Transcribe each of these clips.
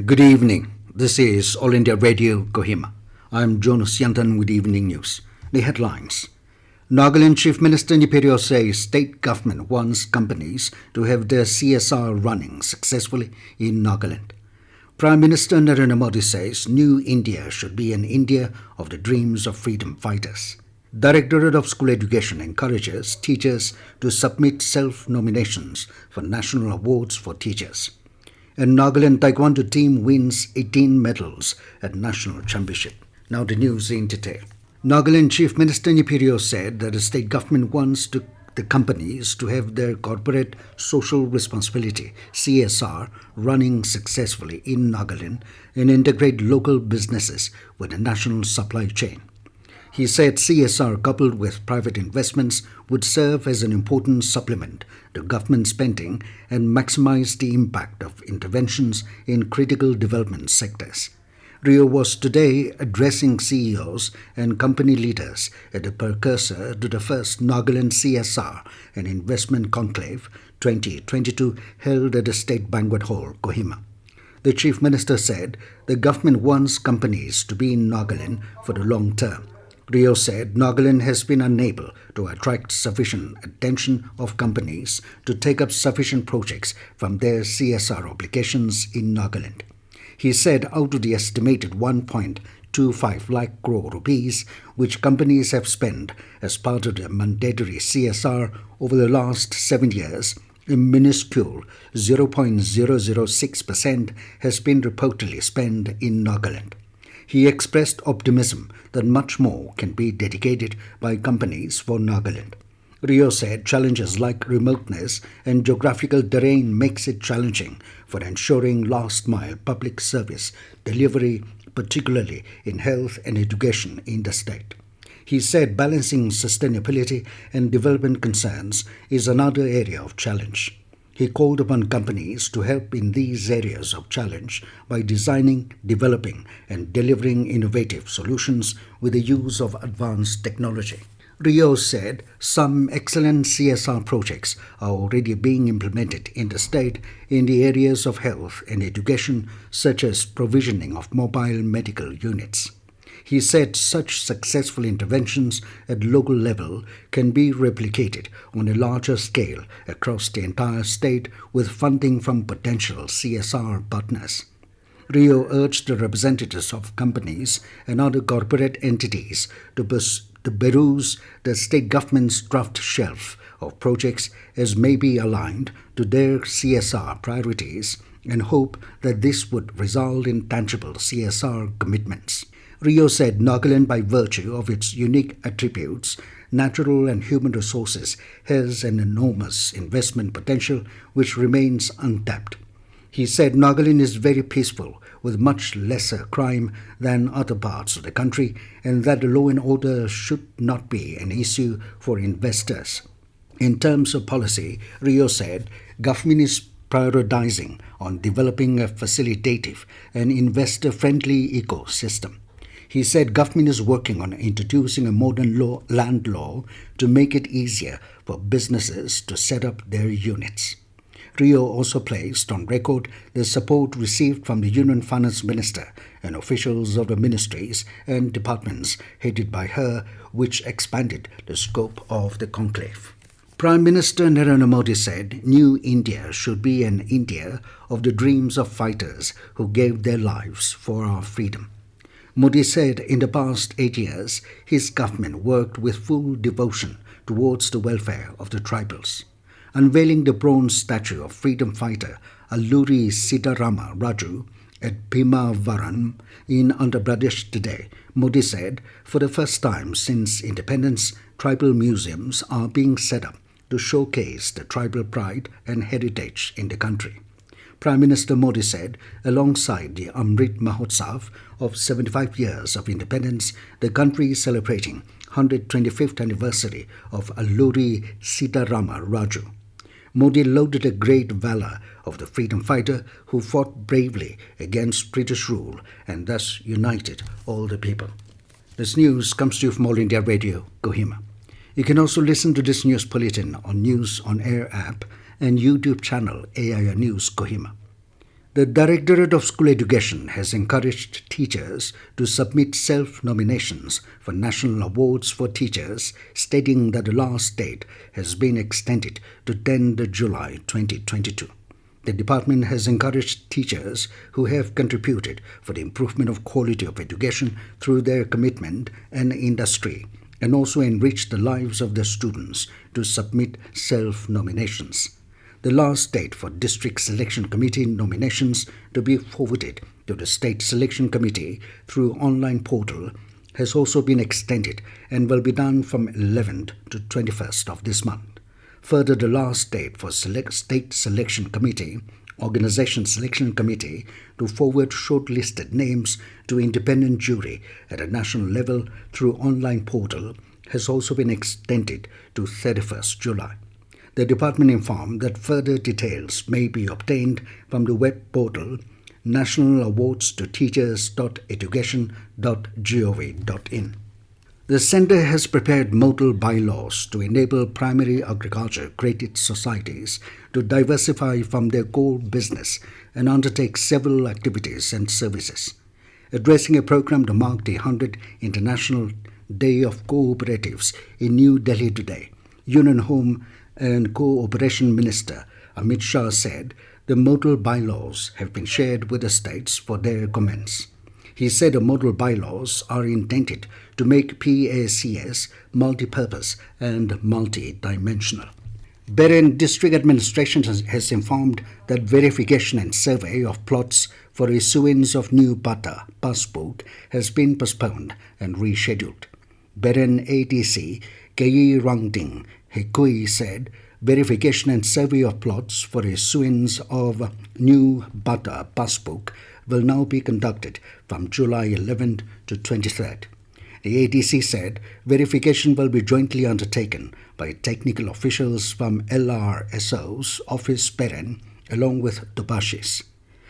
Good evening. This is All India Radio Kohima. I'm Jonas Yantan with Evening News. The headlines. Nagaland Chief Minister Neiphiu says state government wants companies to have their CSR running successfully in Nagaland. Prime Minister Narendra Modi says New India should be an India of the dreams of freedom fighters. Directorate of School Education encourages teachers to submit self-nominations for national awards for teachers. And Nagaland Taekwondo team wins 18 medals at National Championship. Now the news in detail. Nagaland Chief Minister Neiphiu said that the state government wants the companies to have their corporate social responsibility (CSR) running successfully in Nagaland and integrate local businesses with the national supply chain. He said CSR coupled with private investments would serve as an important supplement to government spending and maximize the impact of interventions in critical development sectors. Rio was today addressing CEOs and company leaders at the precursor to the first Nagaland CSR and Investment Conclave 2022 held at the State Banquet Hall, Kohima. The Chief Minister said the government wants companies to be in Nagaland for the long term. Rio said Nagaland has been unable to attract sufficient attention of companies to take up sufficient projects from their CSR obligations in Nagaland. He said out of the estimated 1.25 lakh crore rupees which companies have spent as part of the mandatory CSR over the last 7 years, a minuscule 0.006% has been reportedly spent in Nagaland. He expressed optimism that much more can be dedicated by companies for Nagaland. Rio said challenges like remoteness and geographical terrain makes it challenging for ensuring last-mile public service delivery, particularly in health and education in the state. He said balancing sustainability and development concerns is another area of challenge. He called upon companies to help in these areas of challenge by designing, developing, and delivering innovative solutions with the use of advanced technology. Rio said some excellent CSR projects are already being implemented in the state in the areas of health and education, such as provisioning of mobile medical units. He said such successful interventions at local level can be replicated on a larger scale across the entire state with funding from potential CSR partners. Rio urged the representatives of companies and other corporate entities to peruse the state government's draft shelf of projects as may be aligned to their CSR priorities and hope that this would result in tangible CSR commitments. Rio said Nagaland, by virtue of its unique attributes, natural and human resources, has an enormous investment potential which remains untapped. He said Nagaland is very peaceful with much lesser crime than other parts of the country and that the law and order should not be an issue for investors. In terms of policy, Rio said government is prioritizing on developing a facilitative and investor-friendly ecosystem. He said government is working on introducing a modern land law to make it easier for businesses to set up their units. Rio also placed on record the support received from the Union Finance Minister and officials of the ministries and departments headed by her, which expanded the scope of the conclave. Prime Minister Narendra Modi said New India should be an India of the dreams of fighters who gave their lives for our freedom. Modi said in the past 8 years, his government worked with full devotion towards the welfare of the tribals. Unveiling the bronze statue of freedom fighter Alluri Sitarama Raju at Bhimavaram in Andhra Pradesh today, Modi said, for the first time since independence, tribal museums are being set up to showcase the tribal pride and heritage in the country. Prime Minister Modi said, alongside the Amrit Mahotsav of 75 years of independence, the country is celebrating 125th anniversary of Alluri Sitarama Raju. Modi lauded the great valor of the freedom fighter who fought bravely against British rule and thus united all the people. This news comes to you from All India Radio, Kohima. You can also listen to this news bulletin on News on Air app and YouTube channel AIR News Kohima. The Directorate of School Education has encouraged teachers to submit self-nominations for national awards for teachers, stating that the last date has been extended to 10 July 2022. The department has encouraged teachers who have contributed for the improvement of quality of education through their commitment and industry, and also enriched the lives of their students to submit self-nominations. The last date for District Selection Committee nominations to be forwarded to the State Selection Committee through online portal has also been extended and will be done from 11th to 21st of this month. Further, the last date for State Selection Committee, Organization Selection Committee to forward shortlisted names to independent jury at a national level through online portal has also been extended to 31st July. The department informed that further details may be obtained from the web portal nationalawards.teachers.education.gov.in. The Centre has prepared model bylaws to enable primary agriculture credit societies to diversify from their core business and undertake several activities and services. Addressing a program to mark the 100th International Day of Cooperatives in New Delhi today, Union Home and Cooperation Minister Amit Shah said the model bylaws have been shared with the states for their comments. He said the model bylaws are intended to make PACS multi-purpose and multi-dimensional. Beren District Administration has informed that verification and survey of plots for issuance of new Bata passbook has been postponed and rescheduled. Beren ADC Kei Rangding Hekui said verification and survey of plots for issuance of new Bata passbook will now be conducted from July 11th to 23rd. The ADC said verification will be jointly undertaken by technical officials from LRSO's office Beren along with Tobashis.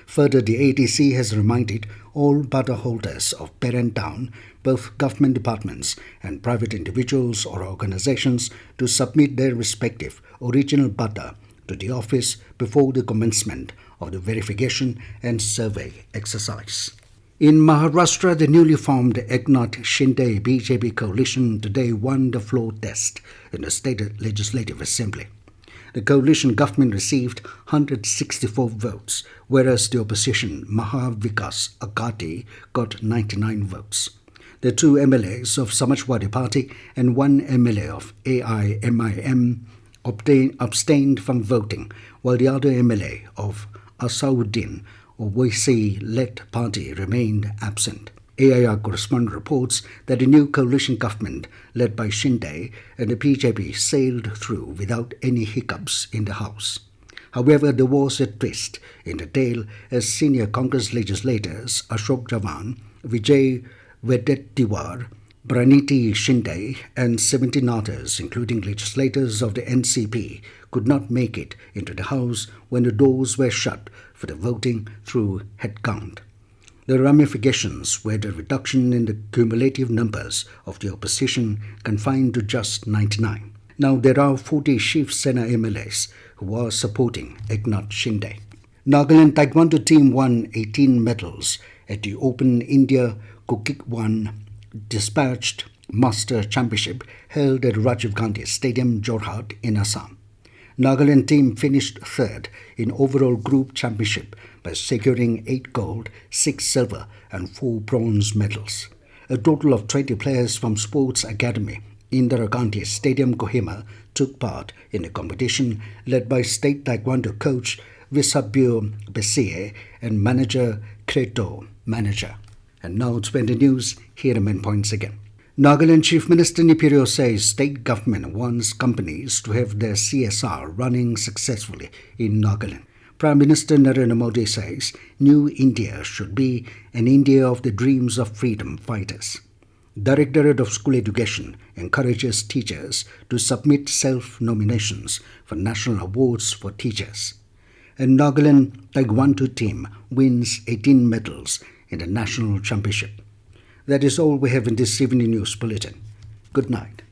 Further, the ADC has reminded all Bata holders of Beren Town, both government departments and private individuals or organizations, to submit their respective original Bata to the office before the commencement of the verification and survey exercise. In Maharashtra, the newly formed Eknath Shinde BJP coalition today won the floor test in the state legislative assembly. The coalition government received 164 votes, whereas the opposition Mahavikas Aghati got 99 votes. The two MLAs of Samajwadi Party and one MLA of AIMIM abstained from voting, while the other MLA of Asauddin Owaisi-led party remained absent. AIR correspondent reports that the new coalition government led by Shinde and the BJP sailed through without any hiccups in the House. However, there was a twist in the tale as senior Congress legislators Ashok Jawan, Vijay Vedettiwar, Praniti Shinde and 17 others, including legislators of the NCP, could not make it into the House when the doors were shut for the voting through head count. The ramifications were the reduction in the cumulative numbers of the opposition confined to just 99. Now there are 40 Shiv Sena MLAs who are supporting Eknath Shinde. Nagaland Taekwondo team won 18 medals at the Open India Kukikwan Dispatched Master Championship held at Rajiv Gandhi Stadium, Jorhat in Assam. Nagaland team finished third in overall group championship by securing 8 gold, 6 silver and 4 bronze medals. A total of 20 players from Sports Academy Indira Gandhi Stadium, Kohima took part in the competition led by state taekwondo coach Visabio Bessie and manager Kreto Manager. And now it's when the news, here are the main points again. Nagaland Chief Minister Neiphiu says state government wants companies to have their CSR running successfully in Nagaland. Prime Minister Narendra Modi says New India should be an India of the dreams of freedom fighters. Directorate of School Education encourages teachers to submit self-nominations for national awards for teachers. And Nagaland Taekwondo team wins 18 medals in the national championship. That is all we have in this evening news bulletin. Good night.